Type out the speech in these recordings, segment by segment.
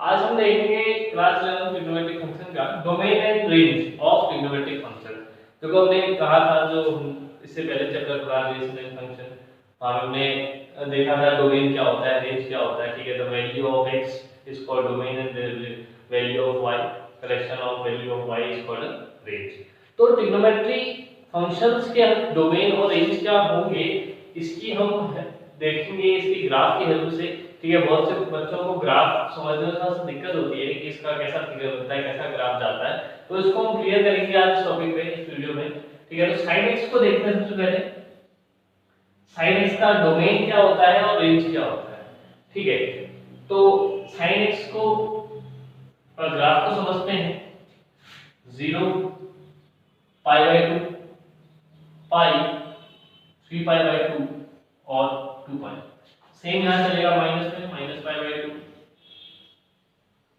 आज हम देखेंगे क्लास 11 ट्रिग्नोमेट्रिक फंक्शन का domain and range of trigonometric function. देखो हमने कहा था जो इससे पहले चैप्टर पढ़ा रेशनल फंक्शन, और हमने देखा था डोमेन क्या होता है, रेंज क्या होता है। ठीक है, the value of x is called domain and the value of y, collection of value of y is called range. तो ट्रिग्नोमेट्री फंक्शंस के डोमेन और रेंज क्या होंगे इसकी हम देखेंगे इसकी ग्राफ की हेल्प से। ठीक है, बहुत से बच्चों को ग्राफ समझने में थोड़ा सा दिक्कत होती है कि इसका कैसा फिगर बनता है, कैसा ग्राफ जाता है, तो इसको हम क्लियर करेंगे आज इस टॉपिक पे, इस वीडियो में। ठीक है, तो sin x को देखते हैं सबसे पहले। sin x का डोमेन क्या होता है और रेंज क्या होता है। ठीक है, तो sin x को और ग्राफ को समझते हैं। 0 π/2 पाई 3π/2 और 2π। सेम यहां चलेगा माइनस में, -π/2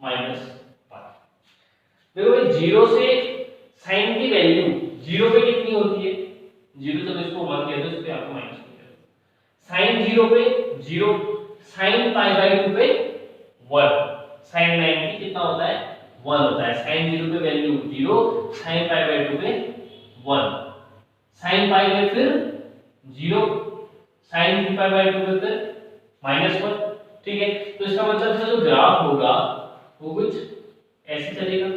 -π। देखो भाई 0 से sin की वैल्यू 0 पे कितनी होती है, 0 जब इसको 1 कहते हैं तो पे आपको माइनस हो जाएगा। sin 0 पे 0, sin π/2 पे 1, sin 90 कितना होता है 1 होता है। sin 0 पे वैल्यू 0, sin π/2 पे 1, sin पाई में फिर 0, sin 3π/2 में फिर -1। ठीक है, तो इसका मतलब जो ग्राफ होगा वो कुछ ऐसे चलेगा।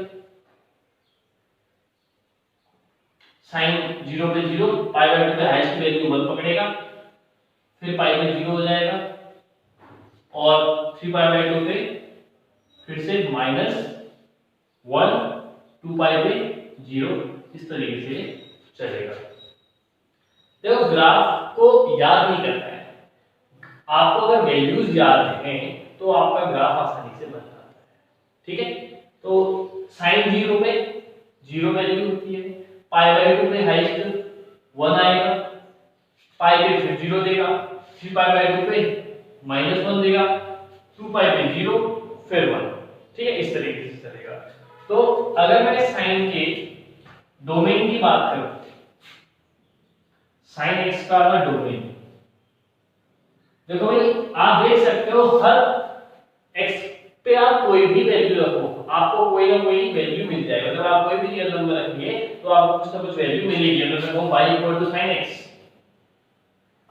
sin 0 पे 0, π/2 पे हाईएस्ट वैल्यू 1 पकड़ेगा, फिर पाई में 0 हो जाएगा, और 3π/2 पे फिर से -1, 2π पे 0, इस तरीके से चलेगा। देखो ग्राफ को याद नहीं करना है, आपको अगर वैल्यूज याद हैं तो आपका ग्राफ आसानी से बन जाता है। ठीक है, तो sin 0 पे 0 वैल्यू होती है, π/2 पे हाईएस्ट 1 आएगा, पाई पे फिर 0 देगा, 3π/2 पे -1 देगा, 2π पे 0 फिर 1। ठीक है, इस तरीके से चलेगा। तो अगर मैं sin के डोमेन की बात करूं, sin x का डोमेन, देखो भाई आप देख सकते हो हर x पे आप कोई भी वैल्यू रखो, आपको कोई ना कोई वैल्यू मिल जाएगा। अगर आप कोई भी रियल नंबर रखिए तो आपको कुछ ना कुछ वैल्यू मिलेगी। अगर मैं कहूं y sin x,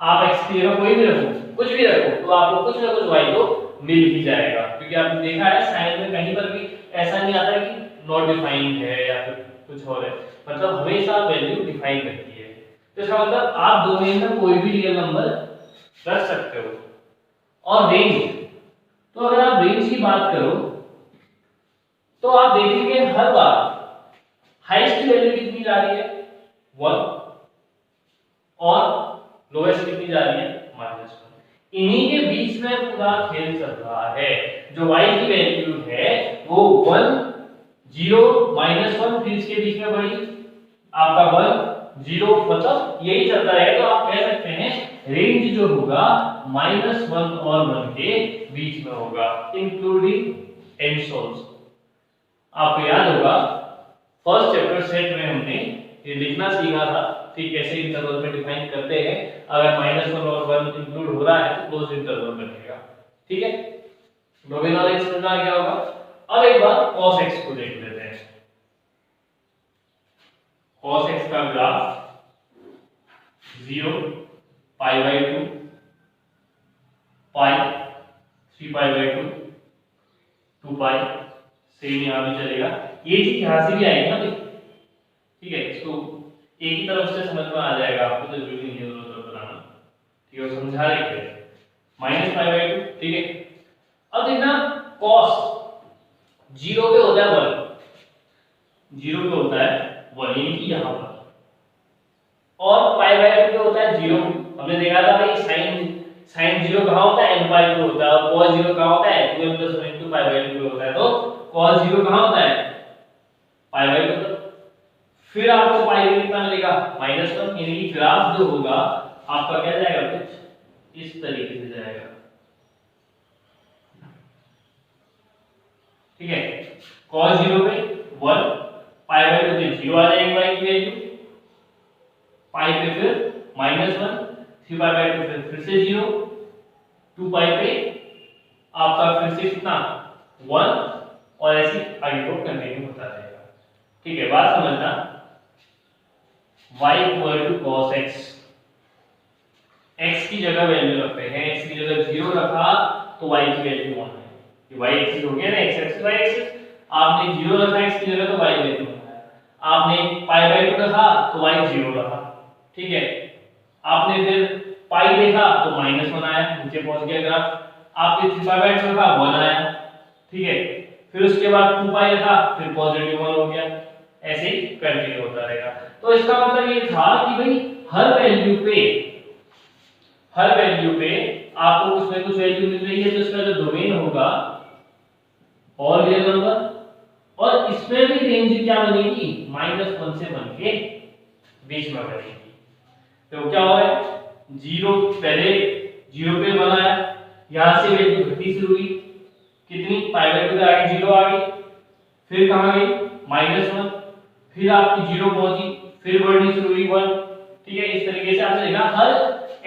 आप x की जगह कोई भी रखो, कुछ भी रखो, तो आपको कुछ ना कुछ y तो मिल ही जाएगा। क्योंकि आपने देखा है साइन में कहीं पर भी ऐसा नहीं आता कि नॉट डिफाइंड है या फिर कुछ और है, मतलब हमेशा वैल्यू डिफाइन रहती है। तो इसका मतलब आप डोमेन में कोई भी रियल नंबर रख सकते हो। और रेंज, तो अगर आप रेंज की बात करो तो आप देखेंगे हर बार हाईएस्ट वैल्यू कितनी जा रही है 1, और लोएस्ट कितनी जा रही है -1। इन्हीं के बीच में पूरा खेल चल रहा है। जो y की वैल्यू है वो 1, 0, -1, फिर इसके बीच में बड़ी आपका 1, 0, मतलब यही चलता रहेगा। तो आप कह सकते हैं रेंज जो होगा -1 और 1 के बीच में होगा, इंक्लूडिंग एंड सोल्स। आपको याद होगा फर्स्ट चैप्टर सेट में हमने ये लिखना सीखा था कि कैसे इंटरवल में डिफाइन करते हैं। अगर -1 और 1 इंक्लूड हो रहा है तो क्लोज इंटरवल बनेगा। ठीक है, डोमेन और रेंज समझना क्या होगा। अब एक बार cos x को देख लेते हैं। cos x का ग्राफ 0, π/2, पाई 3π/2, 2π, सेम यहां भी चलेगा। ये चीज यहां से भी आएगी ना भाई। ठीक है, इसको एक ही तरफ से समझ में आ जाएगा, आपको तो जरूरी नहीं है दोनों बनाना। ठीक है, समझा रहे थे -π/2। ठीक है, अब देखना cos 0 पे होता है 1, 0 पे होता है 1 यानी कि यहां पर, और π/2 पे होता है 0। हमने देखा था भाई sin 0 कहां होता है n/2 होता है, और cos 0 कहां होता है 2n + 1 * π/2 पे होता है। तो cos 0 कहां होता है π/2 पर। फिर आपको पाई में कितना मिलेगा -1, यानी कि ग्राफ जो होगा आपका क्या जाएगा कुछ इस तरीके से जाएगा। ठीक है, cos 0 पे 1, π/2 पे 0 आ जाएगी y की वैल्यू, पाई पे फिर -1, 3π/2 पे फिर से 0, 2π पे आपका फिर से कितना 1 और ऐसे आगे को कंटिन्यू होता रहेगा। ठीक है, बात समझना। y equal to cos x, x की जगह वैल्यू रखते हैं, x की जगह 0 रखा तो y की वैल्यू 1 है। ये y एक्सिस हो गया ना, x एक्सिस y एक्सिस। आपने 0 रखा x की जगह तो y वैल्यू 1 है। आपने पाई बाय 2 रखा तो y 0 रहा। ठीक है, आपने फिर पाई देखा तो -1 आया, नीचे पहुंच गया ग्राफ। आपने 3 पाई बाय 2 रखा 1 आया। ठीक है, फिर उसके बाद 2 पाई रखा, फिर पॉजिटिव 1 हो गया। ऐसे ही कंटिन्यू होता रहेगा। तो इसका मतलब ये था कि भाई हर वैल्यू पे आपको कुछ ना कुछ वैल्यू मिल रही है, तो इसका जो डोमेन होगा और रियल नंबर, और इसमें भी रेंज क्या बनेगी, -1 से 1 के बीच में बनेगी। तो क्या हो रहा है, 0 पहले 0 पे बनाया, यहां से वैल्यू घटी शुरू हुई, कितनी पाई बाय 2 आगे 0 आ गई, फिर कहां गई -1, फिर आपकी 0 पहुंची, फिर बढ़नी शुरू हुई 1। ठीक है, इस तरीके से आपने देखा हर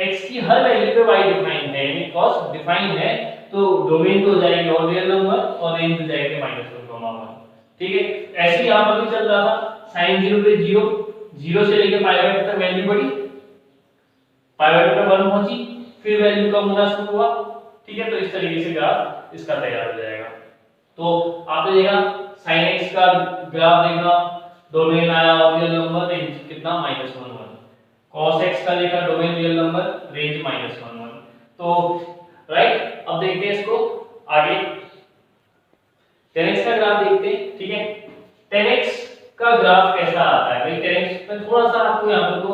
x की हर वैल्यू पे y डिफाइन है, यानी cos डिफाइन है, तो डोमेन तो हो जाएगी और रियल नंबर और रेंज हो जाएगी -1, 1। ठीक है, ऐसे ही यहां पर भी चल रहा था, sin 0 पे 0 से लेके पाई बाय 2 तक वैल्यू बढ़ी, पाई बाय 2 पे 1 पहुंची, फिर वैल्यू कम होना शुरू हुआ। ठीक है, तो इस तरीके से ग्राफ इसका तैयार हो जाएगा। तो आपने देखा sin x का ग्राफ देखा, डोमेन आया और रियल नंबर, रेंज कितना -1, 1। cos x का देखा, डोमेन रियल नंबर, रेंज -1, 1। तो राइट, अब देखते हैं इसको आगे, tan x का ग्राफ देखते हैं। ठीक है, tan x का ग्राफ कैसा आता है भाई, tan x में थोड़ा सा आपको यहाँ पर को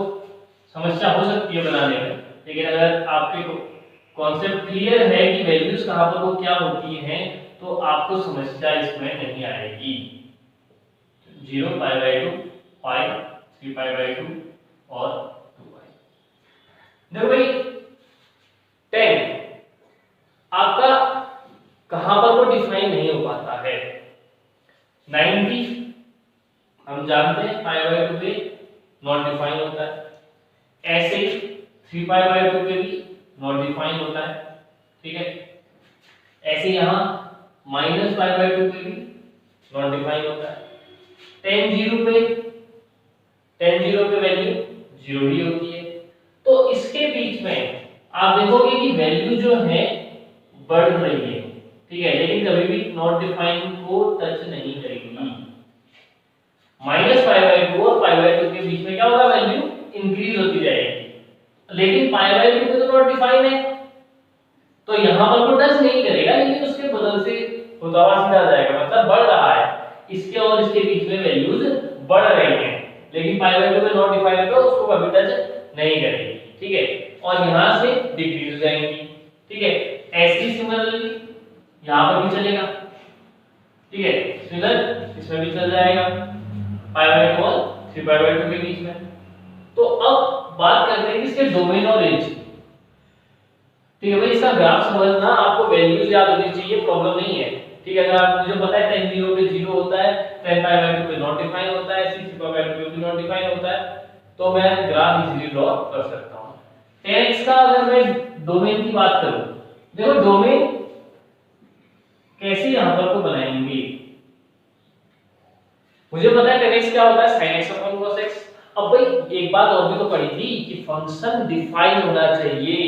समस्या हो सकती है बनाने में, लेकिन अगर आपके कॉन्सेप्ट क्लियर है कि वैल्यूज कहां पर वो क्या होती हैं, तो आपको समस्या इसमें नहीं आएगी। 0 पाई बाय 2 पाई 3 पाई बाय 2 और 2 पाई। देखो भाई 10 आपका कहां पर वो डिफाइन नहीं हो पाता है। 90 हम जानते हैं पाई बाय 2 पे नॉट डिफाइन होता है, ऐसे ही 3 पाई बाय 2 पे भी नॉट डिफाइन होता है। ठीक है, ऐसे यहां -पाई बाय 2 पे भी नॉट डिफाइन होता है। tan 0 पे वैल्यू 0 ही होती है। तो इसके बीच में आप देखोगे कि वैल्यू जो है बढ़ रही है। ठीक है, लेकिन कभी भी नॉट डिफाइन को टच नहीं करेगी। -पाई बाय 2 और पाई बाय 2 के बीच में क्या होगा, वैल्यू इंक्रीज होती जाएगी, लेकिन पाई बाय 2 पे तो नॉट डिफाइन है, तो यहां पर तो टच नहीं करेगा, लेकिन उसके बदल से होता हुआ सीधा जाएगा, मतलब बढ़ रहा है। इसके और इसके बीच में वैल्यूज बढ़ रही हैं, लेकिन पाई बाय 2 पे नॉट डिफाइन है तो उसको कभी टच नहीं करेगी। ठीक है, और यहां से डिक्रीज हो जाएंगी। ठीक है, ऐसी सिमिलरली यहां पर भी चलेगा। ठीक है, सिमिलर इसमें भी चल जाएगा, पाई बाय 2 और 3 पाई बाय 2 के बीच में। तो अब बात करते हैं इसके डोमेन और रेंज। ठीक है भाई, इसका ग्राफ समझना, आपको वैल्यूज याद होनी चाहिए, प्रॉब्लम नहीं है। ठीक है, अगर आपको जो पता है tan 0 पे 0 होता है, tan पाई बाय 2 पे नॉट डिफाइन होता है, 3 पाई बाय 2 पे भी नॉट डिफाइन होता है, तो मैं ग्राफ इजीली ड्रॉ कर सकता हूं। tan x का अगर मैं डोमेन की बात करूं, देखो डोमेन कैसे यहां पर को बनाएंगे, मुझे पता है tan x क्या होता है, sin x upon cos x। अब भाई एक बात और भी तो पढ़ी थी कि फंक्शन डिफाइन होना चाहिए,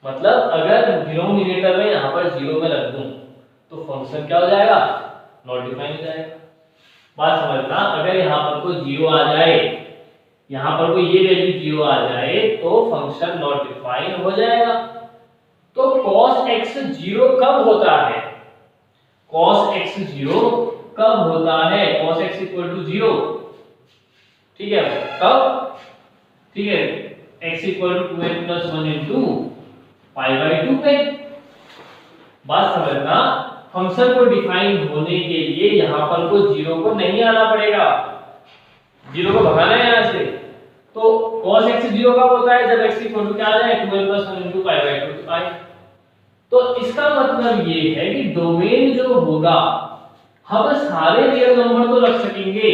मतलब अगर डिनोमिनेटर में यहां पर 0 में रख दूं तो फंक्शन क्या हो जाएगा, नॉट डिफाइन हो जाएगा। बात समझना, अगर यहां पर कोई 0 आ जाए, यहां पर कोई ये वैल्यू 0 आ जाए तो फंक्शन नॉट डिफाइन हो जाएगा। तो cos x 0 कब होता है, cos x 0 कब होता है, cos x इक्वल टू 0। ठीक है, कब, ठीक है, x equal to 2n plus 1 into pi by 2 पे। बात समझना, फंक्शन को डिफाइन होने के लिए यहां पर को 0 को नहीं आना पड़ेगा, 0 को भगाना है यहां से। तो cos x 0 कब होता है, जब x इक्वल टू क्या आ जाए 2n plus 1 into pi by 2 पाई। तो इसका मतलब ये है कि डोमेन जो होगा, हम सारे रियल नंबर तो रख सकेंगे,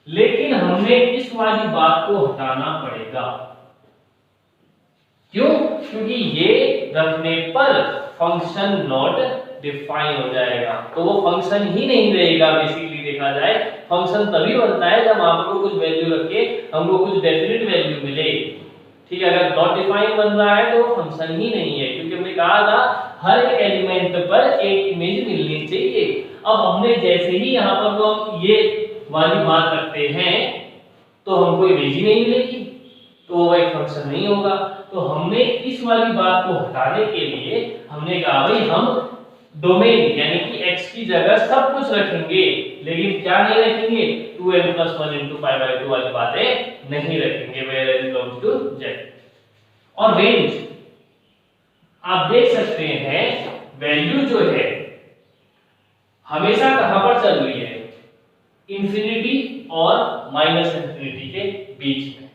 लेकिन हमें इस वाली बात को हटाना पड़ेगा। क्यों, क्योंकि ये रखने पर फंक्शन नॉट डिफाइन हो जाएगा। तो वो फंक्शन ही नहीं रहेगा। बेसिकली देखा जाए फंक्शन तभी बनता है जब आपको कुछ वैल्यू रख के हमको कुछ डेफिनेट वैल्यू मिले। ठीक है, अगर नॉट डिफाइन बन रहा है तो फंक्शन ही नहीं है, क्योंकि हमने कहा था हर एक एलिमेंट पर एक इमेज मिलनी चाहिए। अब हमने जैसे ही यहाँ पर तो हम ये वाली बात रखते हैं तो हमको इमेज ही नहीं मिलेगी, तो वो एक फंक्शन नहीं होगा। तो हमने इस वाली बात को हटाने के लिए हमने कहा भाई हम डोमेन यानी कि x की जगह सब कुछ रखेंगे, लेकिन क्या नहीं रखेंगे 2n + 1 * π/2 वाली बातें नहीं रखेंगे where n belongs to z। और रेंज आप देख सकते हैं वैल्यू जो है हमेशा कहां पर चल रही है, इंफिनिटी और माइनस इंफिनिटी के बीच में।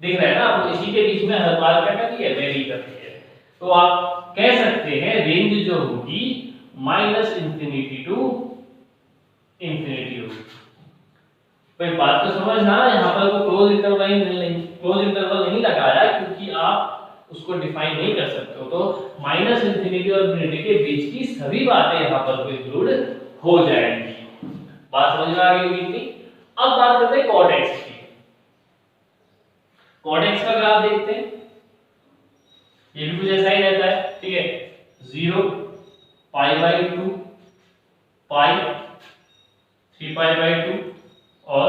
दिख रहा है ना आपको, इसी के बीच में हर बार क्या करती है, वेरी करती है। तो आप कह सकते हैं रेंज जो होगी -इंफिनिटी टू इंफिनिटी होगी। कोई बात तो समझना, यहाँ पर वो क्लोज इंटरवल नहीं लगाया क्योंकि आप उसको डिफाइन नहीं कर सकते हो। तो -इंफिनिटी और इंफिनिटी के बीच की सभी बातें यहाँ पर इंक्लूड हो जाएंगी। बात समझ में आ गई होगी इतनी। अब बात करते हैं cot x की। cot x का ग्राफ देखते हैं, ये भी कुछ ऐसा ही रहता है। ठीक है, 0 π/2 पाई 3π/2 और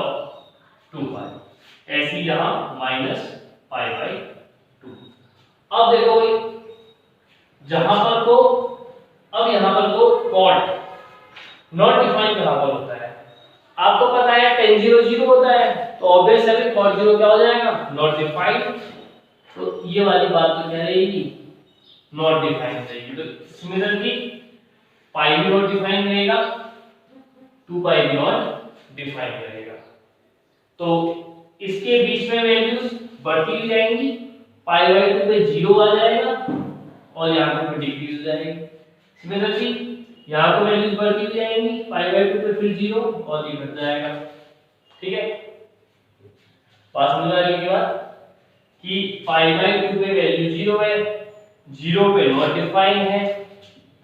2π, ऐसी यहां -π/2। अब देखो भाई जहां पर तो अब यहां पर तो cot नॉट डिफाइन कहां पर होता है, आपको पता है tan 0 0 होता है, तो ऑब्वियस है कि cot 0 क्या हो जाएगा, नॉट डिफाइन। तो ये वाली बात तो क्या रहेगी, नॉट डिफाइन रहेगी। तो सिमिलरली पाई भी नॉट डिफाइन रहेगा, 2π भी नॉट डिफाइन रहेगा। तो इसके बीच में वैल्यूज बढ़ती जाएंगी, π/2 पे 0 आ जाएगा और यहाँ पे डिक्रीज हो जाएगी। सिमिलरली यहाँ पे वैल्यूज बढ़ती जाएंगी, π/2 पे फिर 0 और ये घट जाएगा। ठीक है, बात समझ आ रही है बात कि π/2 पे वैल्यू 0 है, 0 पे नॉट डिफाइन है,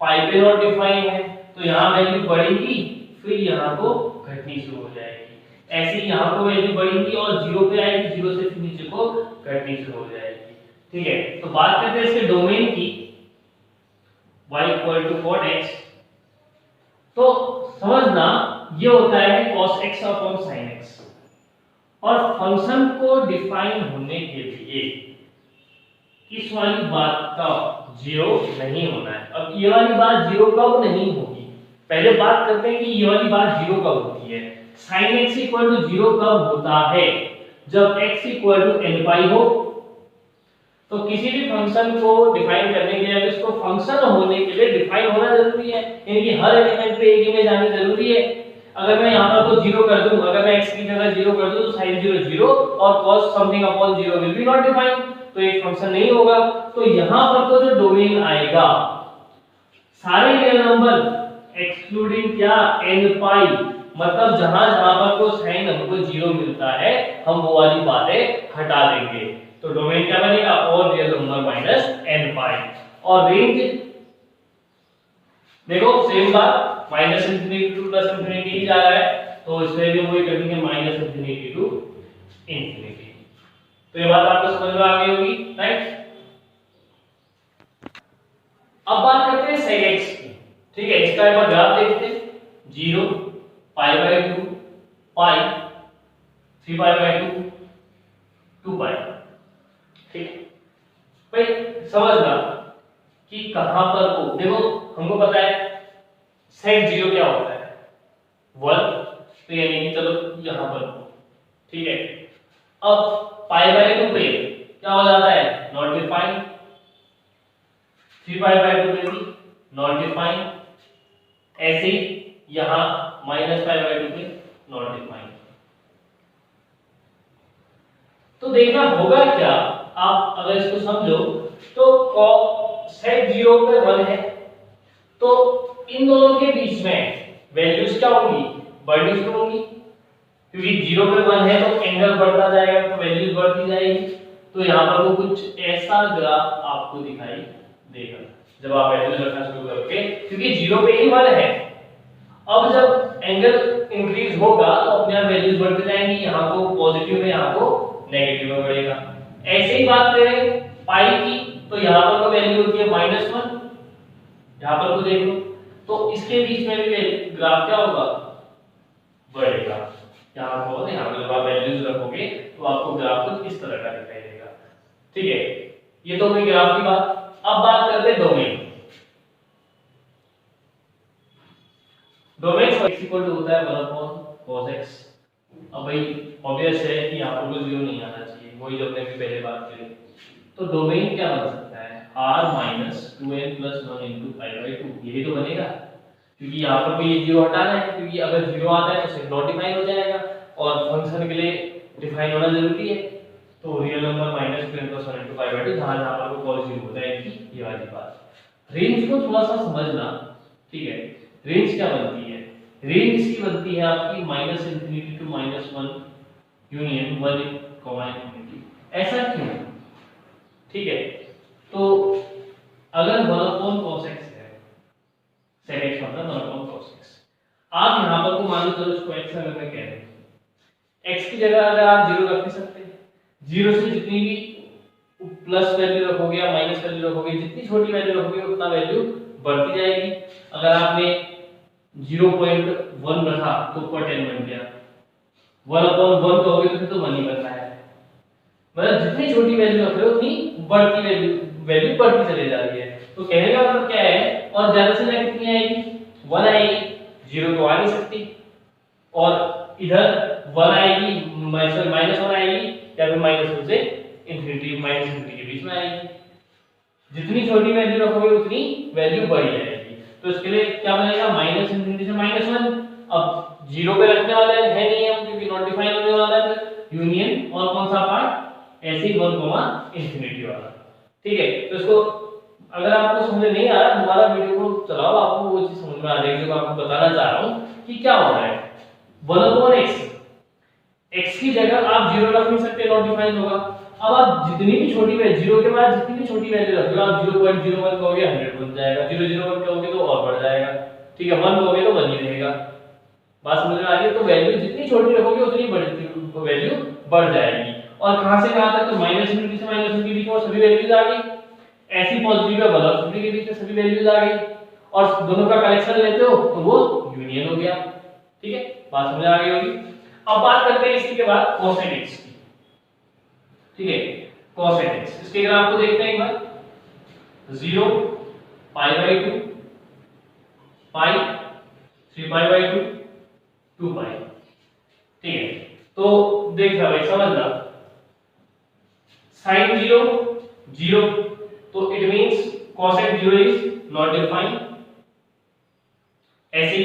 पाई पे नॉट डिफाइन है, तो यहाँ वैल्यू बढ़ेगी फिर यहाँ को घटनी शुरू हो जाएगी। ऐसे ही यहाँ को वैल्यू बढ़ेगी और 0 पे आएगी, 0 से फिर नीचे को घटनी शुरू हो जाएगी। ठीक है, तो बात करते हैं इसके डोमेन की, y = cot x। तो समझना ये होता है cos x / sin x। और फंक्शन को डिफाइन होने के लिए इस वाली बात का 0 नहीं होना है। अब ये वाली बात 0 कब नहीं होगी, पहले बात करते हैं कि ये वाली बात 0 कब होती है। sin x = 0 कब होता है, जब x = nπ हो। तो किसी भी फंक्शन को डिफाइन करने के लिए इसको फंक्शन होने के लिए डिफाइन होना जरूरी है, यानी कि हर एलिमेंट पे एक इमेज आनी जरूरी है। अगर मैं यहाँ पर तो 0 कर दूं, अगर मैं x की जगह 0 कर दूं तो sin 0 0 और cos something upon 0 will be not defined, तो एक फंक्शन नहीं होगा। तो यहाँ पर तो जो डोमेन आएगा सारे रियल नंबर एक्सक्लूडिंग क्या nπ, मतलब जहां जहां पर को साइन हमको 0 मिलता है हम वो वाली बातें हटा देंगे। तो डोमेन क्या बनेगा, all real number minus nπ। और रेंज देखो सेम बात, -इंफिनिटी टू +इंफिनिटी ही जा रहा है, तो इसमें भी वही करेंगे -इंफिनिटी टू इंफिनिटी। तो ये बात आपको समझ में आ गई होगी, राइट। अब बात करते हैं sec x की। ठीक है, इसका एक बार ग्राफ देखते हैं, 0 π/2 पाई 3π/2 2π। ठीक है भाई, समझना कि कहां पर को देखो, हमको पता है sec 0 क्या होता है 1, तो यानी कि चलो यहां पर। ठीक है, अब π/2 पे क्या हो जाता है, नॉट डिफाइंड, 3π/2 पे भी नॉट डिफाइंड, ऐसे ही यहां -π/2 पे नॉट डिफाइंड। तो देखना होगा क्या, आप अगर इसको समझो तो sec 0 पे 1 है, तो इन दोनों के बीच में वैल्यूज क्या होंगी, बढ़नी शुरू होंगी, क्योंकि 0 पे 1 है तो एंगल बढ़ता जाएगा तो वैल्यूज बढ़ती जाएगी। तो यहाँ पर वो कुछ ऐसा ग्राफ आपको दिखाई देगा। जब आप वैल्यूज रखना शुरू करोगे, क्योंकि 0 पे ही 1 है। अब जब एंगल इंक्रीज होगा तो अपने आप वैल्यूज बढ़ते जाएंगी, यहाँ को पॉजिटिव में यहाँ को नेगेटिव में बढ़ेगा। ऐसे ही बात करें पाई की, तो यहाँ पर तो वैल्यू होती है -1, यहाँ पर तो देखो, तो इसके बीच में भी ग्राफ क्या होगा, बढ़ेगा। यहाँ पर जब आप वैल्यूज रखोगे तो आपको ग्राफ कुछ इस तरह का दिखाई देगा। ठीक है, ये तो हुई ग्राफ की बात। अब बात करते हैं domain. Domain x equal to होता है 1 cos x। अब भाई ऑब्वियस है कि यहाँ पर कोई 0 नहीं आना चाहिए, वही जो हमने भी पहले बात करी। तो डोमेन क्या बन सकता है, r - 2n + 1 * π/2, यही तो बनेगा, क्योंकि यहाँ पर भी 0 हटाना है, क्योंकि अगर 0 आता है तो सिर्फ नॉट डिफाइन हो जाएगा और फंक्शन के लिए डिफाइन होना जरूरी है। तो रियल नंबर -2n + 1 * π/2, जहाँ पर वो पॉजिटिव होता है कि ये वाली बात। रेंज को थोड़ा सा समझना, ठीक है। रेंज क्या बनती है, रेंज इसकी बनती है आपकी -∞ to -1 यूनियन 1, ऐसा क्यों, ठीक है। तो अगर 1 cos x है, sec x मतलब 1 cos x, आप यहाँ पर को मान लो, चलो इसको x अगर मैं कह रहे हैं, x की जगह अगर आप 0 रख नहीं सकते, 0 से जितनी भी प्लस वैल्यू रखोगे या माइनस वैल्यू रखोगे, जितनी छोटी वैल्यू रखोगे उतना वैल्यू बढ़ती जाएगी। अगर आपने 0.1 रखा तो ऊपर 10 बन गया, 1/1 कहोगे तो फिर तो 1 ही बनना है। मतलब जितनी छोटी वैल्यू रख रहे हो उतनी बढ़ती वैल्यू बढ़ती चली जा रही है। तो कहने का मतलब क्या है, और ज्यादा से ज्यादा कितनी आएगी, 1 आएगी, 0 तो आ नहीं सकती, और इधर 1 आएगी, -1 आएगी, या फिर -2 से इनफिनिटी -इनफिनिटी के बीच में आएगी। जितनी छोटी वैल्यू रखोगे उतनी वैल्यू बढ़ी जाएगी। तो इसके लिए क्या बनेगा, -∞ से -1। अब 0 पे रखने वाले है नहीं हम, क्योंकि नॉट डिफाइन होने वाला है, यूनियन और कौन सा पार्ट, ऐसे ही 1, ∞ वाला। ठीक है, तो इसको अगर आपको समझ नहीं आ रहा, दोबारा वीडियो को चलाओ, आपको वो चीज समझ में आ जाएगी जो आपको बताना चाह रहा हूँ कि क्या हो रहा है। 1/x, x की जगह आप 0 रख नहीं सकते, नॉट डिफाइन होगा। अब आप जितनी भी छोटी वैल्यू, 0 के बाद जितनी भी छोटी वैल्यू रख लो, आप 0.01 कहोगे 100 बन जाएगा, 0.01 कहोगे तो और बढ़ जाएगा, ठीक है, 1 कहोगे तो 1 ही रहेगा। बात समझ में आ रही है। तो वैल्यू जितनी छोटी रखोगे उतनी बढ़ती वैल्यू बढ़ जाएगी। और कहां से कहां तक, तो -∞ से -1 के बीच में सभी वैल्यूज आ गई, ऐसी पॉजिटिव है 1 और 50 के बीच में सभी वैल्यूज आ गई, और दोनों का कलेक्शन लेते हो तो वो यूनियन हो गया। ठीक है, बात समझ आ गई होगी। अब बात करते हैं इसी के बाद cosec x की। ठीक है, cosec x, इसके ग्राफ को देखते हैं एक बार। 0 π/2 पाई 3π/2 2π। ठीक है, तो देख रहा भाई, समझना, sin 0 0, तो it means cosec 0 is not defined. ऐसे ही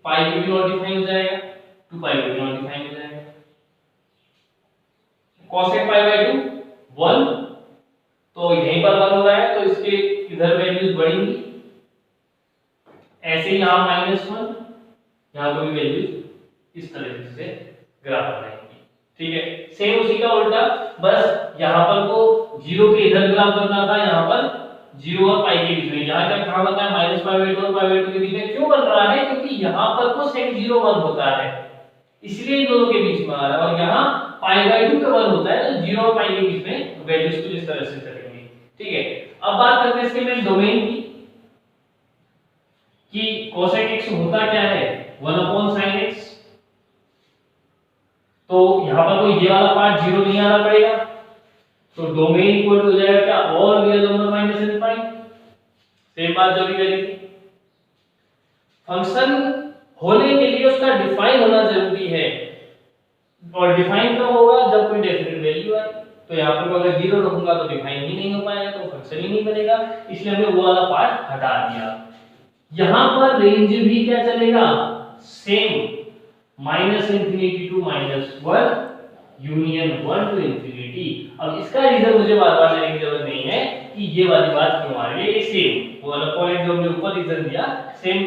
पाई भी नॉट डिफाइन हो जाएगा, 2π भी नॉट डिफाइन हो जाएगा। cosec π/2 1, तो यहीं पर 1 हो रहा है, तो इसके इधर वैल्यूज बढ़ेंगी। ऐसे ही यहां -1, यहां पर भी वैल्यूज इस तरह से ग्राफ बनाएंगे। ठीक है, सेम उसी का उल्टा, बस यहां पर को 0 के इधर ग्राफ बनना था, यहां पर 0 और पाई के बीच में। यहां तक कहां बनता है, -π/2 और π/2 के बीच में। क्यों बन रहा है, क्योंकि यहां पर को sec 0 1 होता है, इसलिए इन दोनों के बीच में आ रहा है, और यहां π/2 का 1 होता है, तो 0 और पाई के बीच में वैल्यूज को इस तरह से करेंगे। ठीक है, अब बात करते हैं इसके में डोमेन की, कि cosec x होता क्या है, 1/sin x। तो यहां पर कोई ये वाला पार्ट 0 नहीं आना पड़ेगा, तो डोमेन इक्वल हो जाएगा क्या, all real number minus infinite. Same बात जो भी करी थी। फंक्शन होने के लिए उसका डिफाइन होना जरूरी है, और डिफाइन कब होगा, जब कोई डेफिनेट वैल्यू आए। तो यहां पर अगर 0 रखूंगा तो डिफाइन ही नहीं हो पाएगा, तो फंक्शन ही नहीं बनेगा, इसलिए हमने वो वाला पार्ट हटा दिया। यहां पर रेंज भी क्या चलेगा, same, -∞ to -1 union 1 to infinity। अब इसका रीजन मुझे बार-बार लेने की जरूरत नहीं है कि ये वाली बात क्यों आ रही है, ये सेम 1/n जो हमने ऊपर रीजन दिया, सेम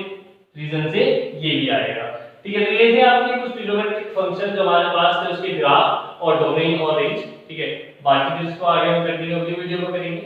रीजन से ये भी आएगा। ठीक है, तो ये थे आपके कुछ ट्रिग्नोमेट्रिक फंक्शन जो हमारे पास थे, उसके ग्राफ और डोमेन और रेंज। ठीक है, बाकी जिसको आगे हम कंटिन्यू अगली वीडियो में करेंगे।